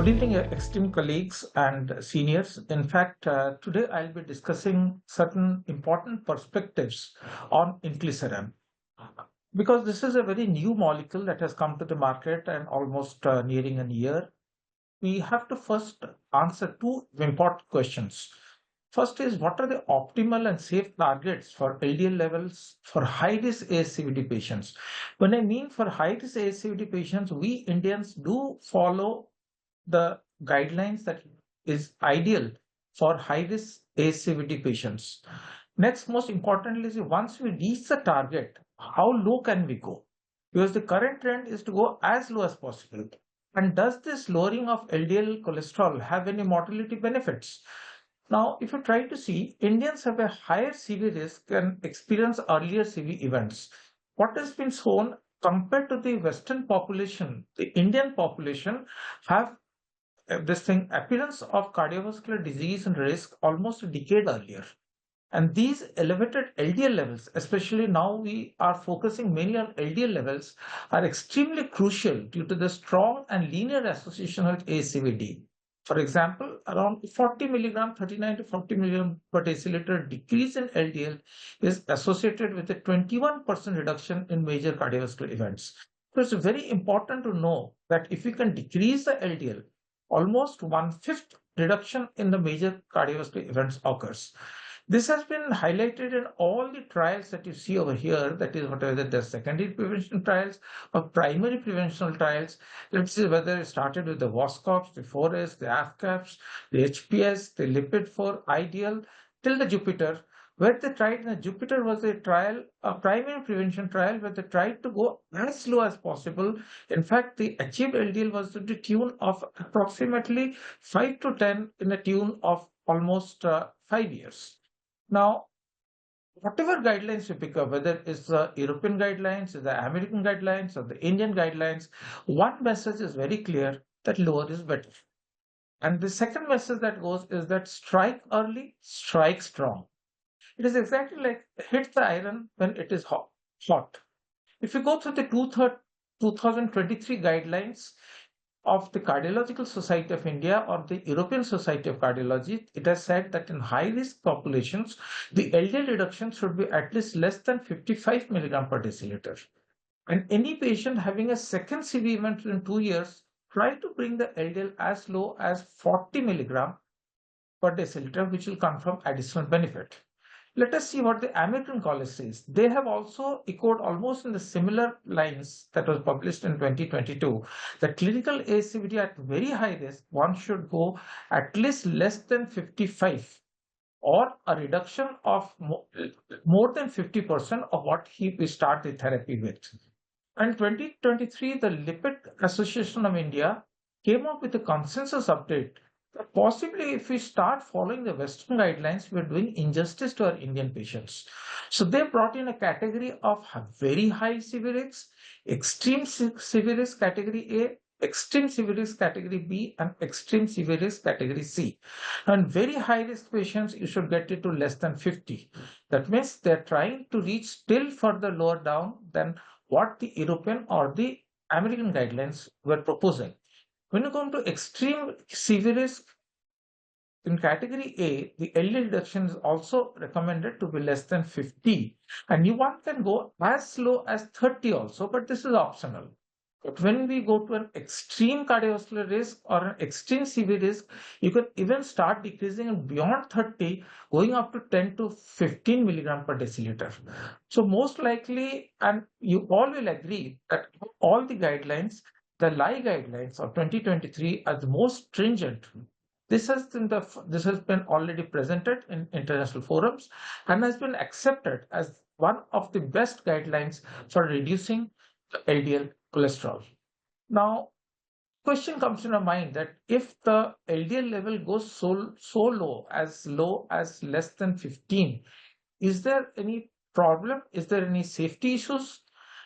Good evening, esteemed colleagues and seniors. In fact, today I'll be discussing certain important perspectives on inclisiran because this is a very new molecule that has come to the market and almost nearing a year. We have to first answer two important questions. First is what are the optimal and safe targets for LDL levels for high-risk ASCVD patients? When I mean for high-risk ASCVD patients, we Indians do follow the guidelines that is ideal for high-risk ASCVD patients. Next, most importantly, is once we reach the target, how low can we go? Because the current trend is to go as low as possible. And does this lowering of LDL cholesterol have any mortality benefits? Now, if you try to see, Indians have a higher CV risk and experience earlier CV events. What has been shown compared to the Western population, the Indian population have this thing appearance of cardiovascular disease and risk almost a decade earlier. And these elevated LDL levels, especially now we are focusing mainly on LDL levels, are extremely crucial due to the strong and linear association with ASCVD. For example, around 40 milligram, 39 to 40 milligram per deciliter decrease in LDL is associated with a 21% reduction in major cardiovascular events. So it's very important to know that if we can decrease the LDL, almost 1/5 reduction in the major cardiovascular events occurs. This has been highlighted in all the trials that you see over here, that is whether they're secondary prevention trials or primary prevention trials. Let's see whether it started with the VOSCOPs, the 4S, the AFCAPs, the HPS, the lipid-4 ideal till the Jupiter. Where they tried in the Jupiter was a trial, a primary prevention trial, where they tried to go as low as possible. In fact, the achieved LDL was to the tune of approximately 5 to 10 in a tune of almost 5 years. Now, whatever guidelines you pick up, whether it's the European guidelines, the American guidelines, or the Indian guidelines, one message is very clear that lower is better. And the second message that goes is that strike early, strike strong. It is exactly like hit the iron when it is hot. If you go through the 2023 guidelines of the Cardiological Society of India or the European Society of Cardiology, it has said that in high-risk populations, the LDL reduction should be at least less than 55 milligram per deciliter. And any patient having a second CV event in 2 years, try to bring the LDL as low as 40 milligram per deciliter, which will confirm additional benefit. Let us see what the American college says. They have also echoed almost in the similar lines that was published in 2022. The clinical ASCVD at very high risk, one should go at least less than 55 or a reduction of more than 50% of what we start the therapy with. In 2023, the Lipid Association of India came up with a consensus update. Possibly, if we start following the Western guidelines, we're doing injustice to our Indian patients. So they brought in a category of very high severe risk, extreme severe risk category A, extreme severe risk category B, and extreme severe risk category C. And very high risk patients, you should get it to less than 50. That means they're trying to reach still further lower down than what the European or the American guidelines were proposing. When you come to extreme severe risk, in category A, the LDL reduction is also recommended to be less than 50. And one can go as low as 30 also, but this is optional. But when we go to an extreme cardiovascular risk or an extreme CV risk, you can even start decreasing beyond 30, going up to 10 to 15 milligram per deciliter. So most likely, and you all will agree that all the guidelines, the LI guidelines of 2023 are the most stringent. This has been already presented in international forums and has been accepted as one of the best guidelines for reducing the LDL cholesterol. Now, question comes in our mind that if the LDL level goes so low as less than 15, is there any problem? Is there any safety issues?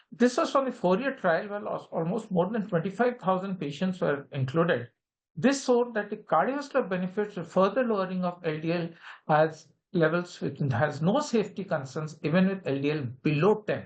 This was from the 4-year trial where almost more than 25,000 patients were included. This showed that the cardiovascular benefits with further lowering of LDL has levels which has no safety concerns even with LDL below 10.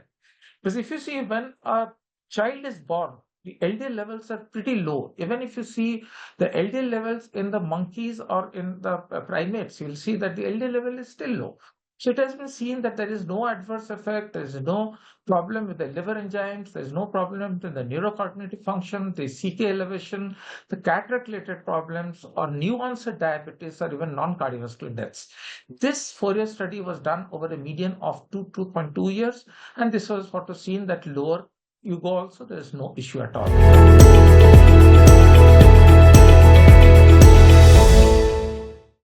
Because if you see when a child is born, the LDL levels are pretty low. Even if you see the LDL levels in the monkeys or in the primates, you'll see that the LDL level is still low. So it has been seen that there is no adverse effect, there is no problem with the liver enzymes, there is no problem with the neurocognitive function, the CK elevation, the cataract-related problems, or new onset diabetes, or even non-cardiovascular deaths. This 4-year study was done over a median of 2.2 years, and this was what was seen that lower you go also, there is no issue at all.